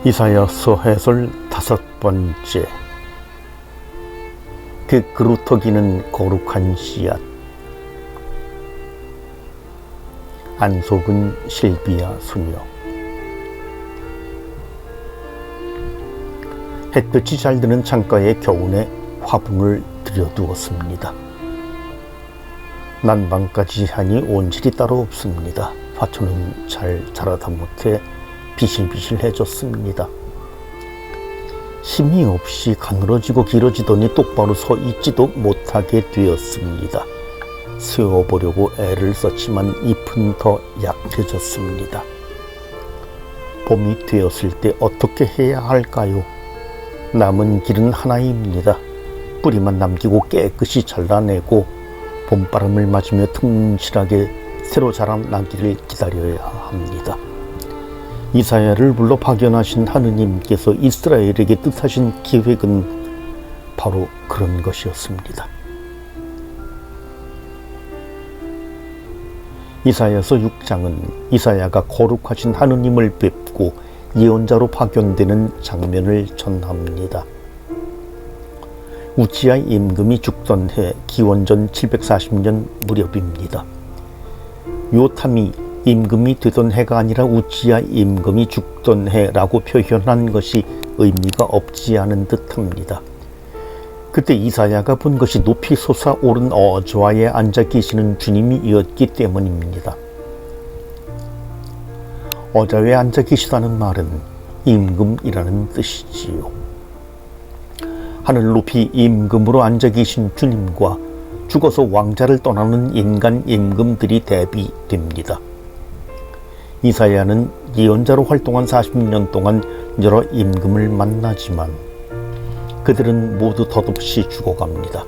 이사야서 해설 5번째. 그 그루터기는 거룩한 씨앗. 안속은 실비아 수녀. 햇볕이 잘 드는 창가에 겨우내 화분을 들여두었습니다. 난방까지 하니 온실이 따로 없습니다. 화초는 잘 자라다 못해 비실비실해졌습니다. 힘이 없이 가늘어지고 길어지더니 똑바로 서 있지도 못하게 되었습니다. 세워보려고 애를 썼지만 잎은 더 약해졌습니다. 봄이 되었을 때 어떻게 해야 할까요? 남은 길은 하나입니다. 뿌리만 남기고 깨끗이 잘라내고 봄바람을 맞으며 튼실하게 새로 자라나기를 기다려야 합니다. 이사야를 불러 파견하신 하느님께서 이스라엘에게 뜻하신 계획은 바로 그런 것이었습니다. 이사야서 6장은 이사야가 거룩하신 하느님을 뵙고 예언자로 파견되는 장면을 전합니다. 우치야 임금이 죽던 해 기원전 740년 무렵입니다. 요탐이 임금이 되던 해가 아니라 우치야 임금이 죽던 해라고 표현한 것이 의미가 없지 않은 듯합니다. 그때 이사야가 본 것이 높이 솟아오른 어좌에 앉아 계시는 주님이었기 때문입니다. 어좌에 앉아 계시다는 말은 임금이라는 뜻이지요. 하늘 높이 임금으로 앉아 계신 주님과 죽어서 왕자를 떠나는 인간 임금들이 대비됩니다. 이사야는 예언자로 활동한 40년 동안 여러 임금을 만나지만 그들은 모두 덧없이 죽어갑니다.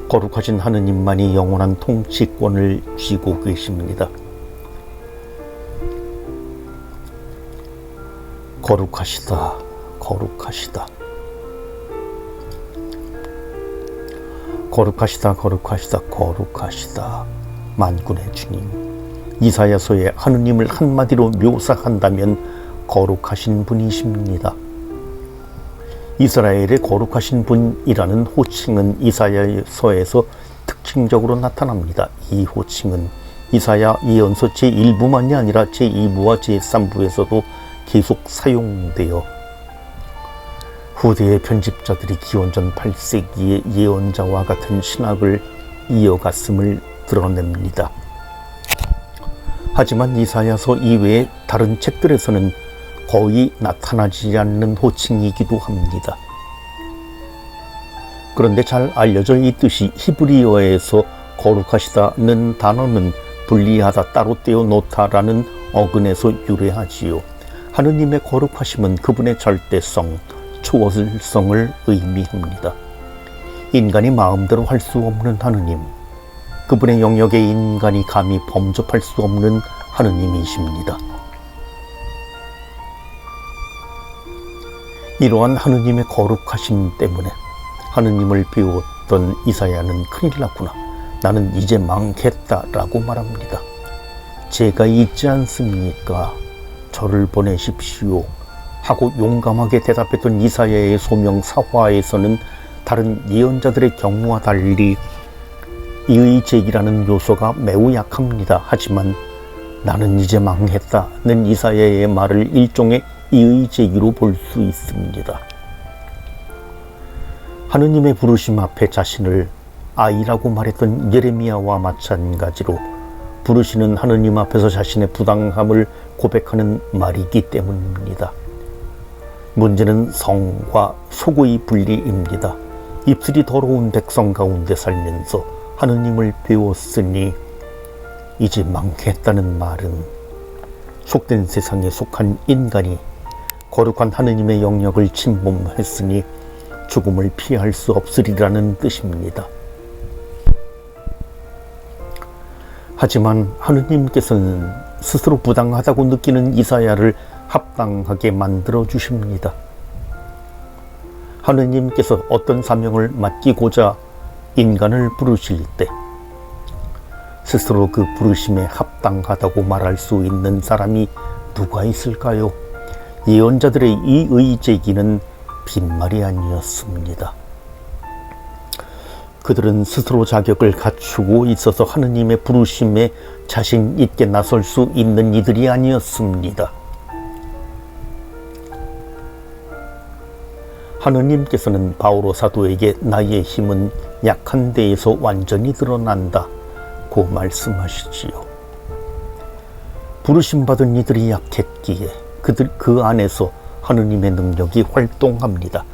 거룩하신 하느님만이 영원한 통치권을 쥐고 계십니다. 거룩하시다, 거룩하시다. 거룩하시다, 거룩하시다, 거룩하시다. 만군의 주님. 이사야서에 하느님을 한마디로 묘사한다면 거룩하신 분이십니다. 이스라엘의 거룩하신 분이라는 호칭은 이사야서에서 특징적으로 나타납니다. 이 호칭은 이사야 예언서 제1부만이 아니라 제2부와 제3부에서도 계속 사용되어 후대의 편집자들이 기원전 8세기의 예언자와 같은 신학을 이어갔음을 드러냅니다. 하지만 이사야서 이외의 다른 책들에서는 거의 나타나지 않는 호칭이기도 합니다. 그런데 잘 알려져 있듯이 히브리어에서 거룩하시다는 단어는 분리하다, 따로 떼어 놓다라는 어근에서 유래하지요. 하느님의 거룩하심은 그분의 절대성, 초월성을 의미합니다. 인간이 마음대로 할 수 없는 하느님, 그분의 영역에 인간이 감히 범접할 수 없는 하느님이십니다. 이러한 하느님의 거룩하심 때문에 하느님을 배웠던 이사야는 큰일 났구나, 나는 이제 망했다라고 말합니다. 제가 있지 않습니까? 저를 보내십시오 하고 용감하게 대답했던 이사야의 소명 사화에서는 다른 예언자들의 경우와 달리 이의제기라는 요소가 매우 약합니다. 하지만 나는 이제 망했다는 이사야의 말을 일종의 이의제기로 볼 수 있습니다. 하느님의 부르심 앞에 자신을 아이라고 말했던 예레미야와 마찬가지로 부르시는 하느님 앞에서 자신의 부당함을 고백하는 말이기 때문입니다. 문제는 성과 속의 분리입니다. 입술이 더러운 백성 가운데 살면서 하느님을 배웠으니 이제 망했다는 말은 속된 세상에 속한 인간이 거룩한 하느님의 영역을 침범했으니 죽음을 피할 수 없으리라는 뜻입니다. 하지만 하느님께서는 스스로 부당하다고 느끼는 이사야를 합당하게 만들어 주십니다. 하느님께서 어떤 사명을 맡기고자 인간을 부르실 때 스스로 그 부르심에 합당하다고 말할 수 있는 사람이 누가 있을까요? 예언자들의 이 의제기는 빈말이 아니었습니다. 그들은 스스로 자격을 갖추고 있어서 하느님의 부르심에 자신 있게 나설 수 있는 이들이 아니었습니다. 하느님께서는 바오로 사도에게 나의 힘은 약한 데에서 완전히 드러난다 고 말씀하시지요. 부르심받은 이들이 약했기에 그 안에서 하느님의 능력이 활동합니다.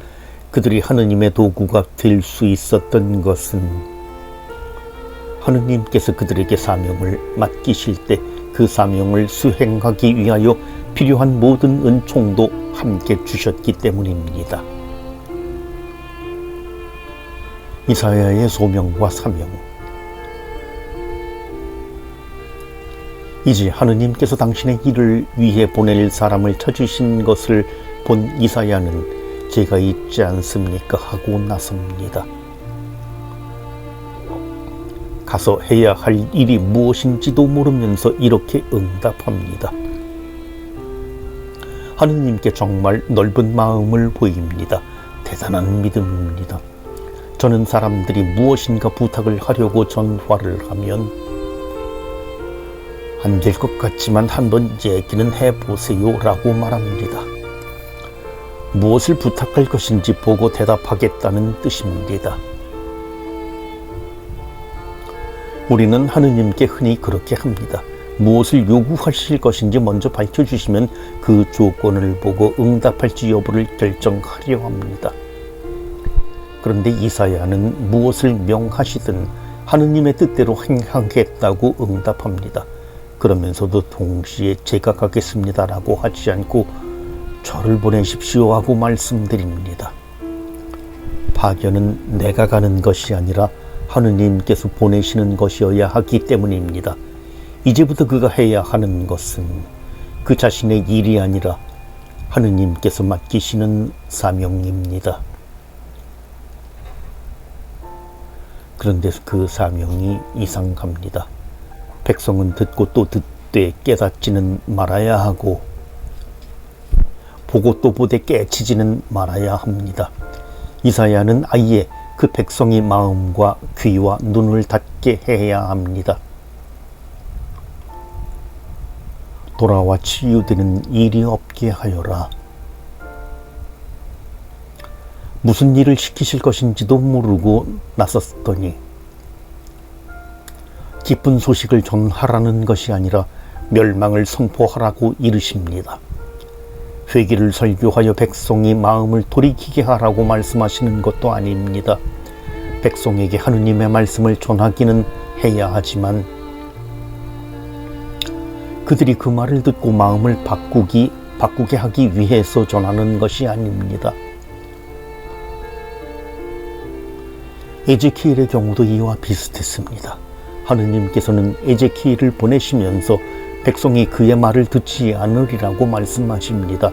그들이 하느님의 도구가 될 수 있었던 것은 하느님께서 그들에게 사명을 맡기실 때 그 사명을 수행하기 위하여 필요한 모든 은총도 함께 주셨기 때문입니다. 이사야의 소명과 사명. 이제 하느님께서 당신의 일을 위해 보낼 사람을 찾으신 것을 본 이사야는 제가 있지 않습니까? 하고 나섭니다. 가서 해야 할 일이 무엇인지도 모르면서 이렇게 응답합니다. 하느님께 정말 넓은 마음을 보입니다. 대단한 믿음입니다. 저는 사람들이 무엇인가 부탁을 하려고 전화를 하면 안 될 것 같지만 한번 얘기는 해보세요 라고 말합니다. 무엇을 부탁할 것인지 보고 대답하겠다는 뜻입니다. 우리는 하느님께 흔히 그렇게 합니다. 무엇을 요구하실 것인지 먼저 밝혀주시면 그 조건을 보고 응답할지 여부를 결정하려 합니다. 그런데 이사야는 무엇을 명하시든 하느님의 뜻대로 행하겠다고 응답합니다. 그러면서도 동시에 제가 가겠습니다라고 하지 않고 저를 보내십시오 하고 말씀드립니다. 파견은 내가 가는 것이 아니라 하느님께서 보내시는 것이어야 하기 때문입니다. 이제부터 그가 해야 하는 것은 그 자신의 일이 아니라 하느님께서 맡기시는 사명입니다. 그런데 그 사명이 이상합니다. 백성은 듣고 또 듣되 깨닫지는 말아야 하고 보고 또 보되 깨치지는 말아야 합니다. 이사야는 아예 그 백성의 마음과 귀와 눈을 닫게 해야 합니다. 돌아와 치유되는 일이 없게 하여라. 무슨 일을 시키실 것인지도 모르고 나섰더니 기쁜 소식을 전하라는 것이 아니라 멸망을 선포하라고 이르십니다. 회개를 설교하여 백성의 마음을 돌이키게 하라고 말씀하시는 것도 아닙니다. 백성에게 하느님의 말씀을 전하기는 해야 하지만 그들이 그 말을 듣고 마음을 바꾸게 하기 위해서 전하는 것이 아닙니다. 에제키엘의 경우도 이와 비슷했습니다. 하느님께서는 에제키엘을 보내시면서 백성이 그의 말을 듣지 않으리라고 말씀하십니다.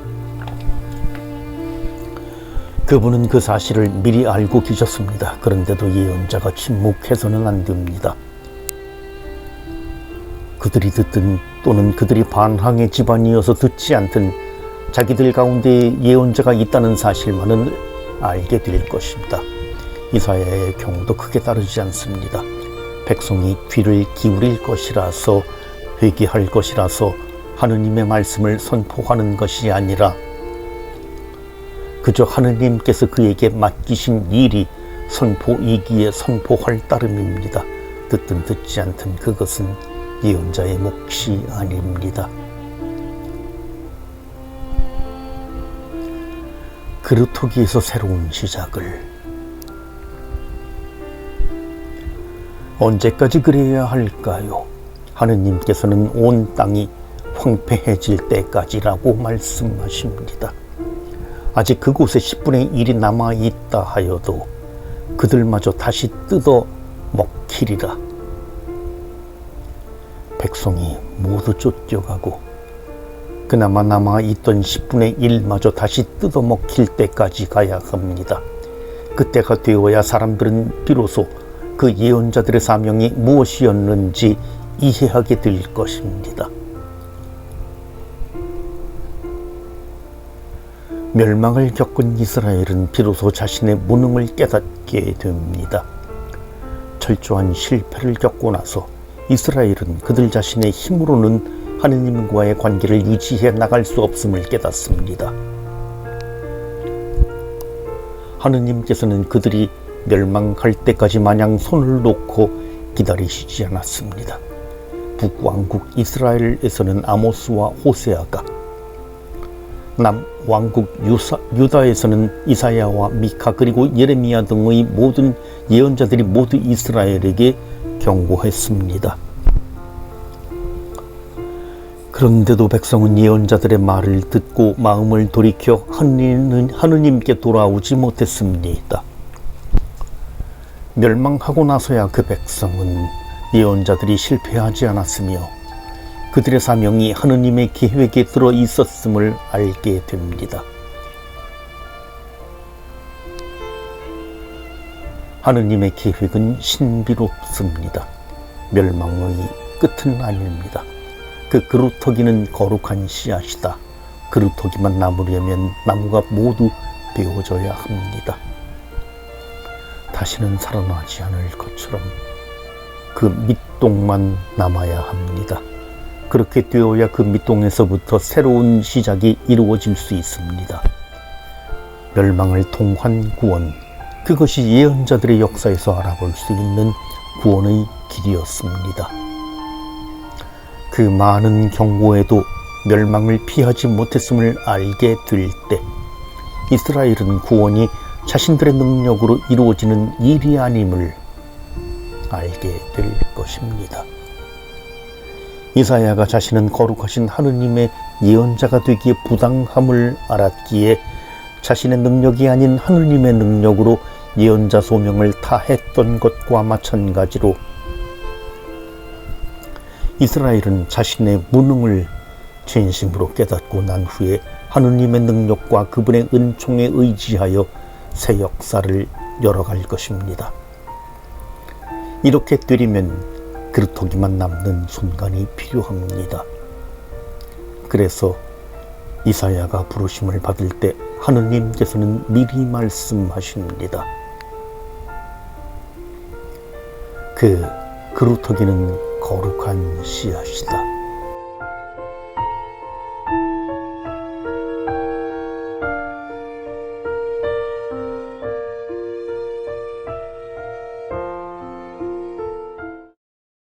그분은 그 사실을 미리 알고 계셨습니다. 그런데도 예언자가 침묵해서는 안 됩니다. 그들이 듣든 또는 그들이 반항의 집안이어서 듣지 않든 자기들 가운데 예언자가 있다는 사실만은 알게 될 것입니다. 이사야의 경우도 크게 다르지 않습니다. 백성이 귀를 기울일 것이라서 회개할 것이라서 하느님의 말씀을 선포하는 것이 아니라 그저 하느님께서 그에게 맡기신 일이 선포이기에 선포할 따름입니다. 듣든 듣지 않든 그것은 예언자의 몫이 아닙니다. 그루터기에서 새로운 시작을 언제까지 그래야 할까요? 하느님께서는 온 땅이 황폐해질 때까지라고 말씀하십니다. 아직 그곳에 10분의 1이 남아있다 하여도 그들마저 다시 뜯어 먹히리라. 백성이 모두 쫓겨가고 그나마 남아있던 10분의 1마저 다시 뜯어 먹힐 때까지 가야 합니다. 그때가 되어야 사람들은 비로소 그 예언자들의 사명이 무엇이었는지 이해하게 될 것입니다. 멸망을 겪은 이스라엘은 비로소 자신의 무능을 깨닫게 됩니다. 철저한 실패를 겪고 나서 이스라엘은 그들 자신의 힘으로는 하느님과의 관계를 유지해 나갈 수 없음을 깨닫습니다. 하느님께서는 그들이 멸망할 때까지 마냥 손을 놓고 기다리시지 않았습니다. 북왕국 이스라엘에서는 아모스와 호세아가, 남왕국 유다에서는 이사야와 미카 그리고 예레미야 등의 모든 예언자들이 모두 이스라엘에게 경고했습니다. 그런데도 백성은 예언자들의 말을 듣고 마음을 돌이켜 하느님께 돌아오지 못했습니다. 멸망하고 나서야 그 백성은 예언자들이 실패하지 않았으며 그들의 사명이 하느님의 계획에 들어 있었음을 알게 됩니다. 하느님의 계획은 신비롭습니다. 멸망의 끝은 아닙니다. 그 그루터기는 거룩한 씨앗이다. 그루터기만 남으려면 나무가 모두 베어져야 합니다. 다시는 살아나지 않을 것처럼 그 밑동만 남아야 합니다. 그렇게 되어야 그 밑동에서부터 새로운 시작이 이루어질 수 있습니다. 멸망을 통한 구원, 그것이 예언자들의 역사에서 알아볼 수 있는 구원의 길이었습니다. 그 많은 경고에도 멸망을 피하지 못했음을 알게 될 때 이스라엘은 구원이 자신들의 능력으로 이루어지는 일이 아님을 알게 될 것입니다. 이사야가 자신은 거룩하신 하느님의 예언자가 되기에 부당함을 알았기에 자신의 능력이 아닌 하느님의 능력으로 예언자 소명을 다했던 것과 마찬가지로 이스라엘은 자신의 무능을 진심으로 깨닫고 난 후에 하느님의 능력과 그분의 은총에 의지하여 새 역사를 열어갈 것입니다. 이렇게 되려면 그루터기만 남는 순간이 필요합니다. 그래서 이사야가 부르심을 받을 때 하느님께서는 미리 말씀하십니다. 그 그루터기는 거룩한 씨앗이다.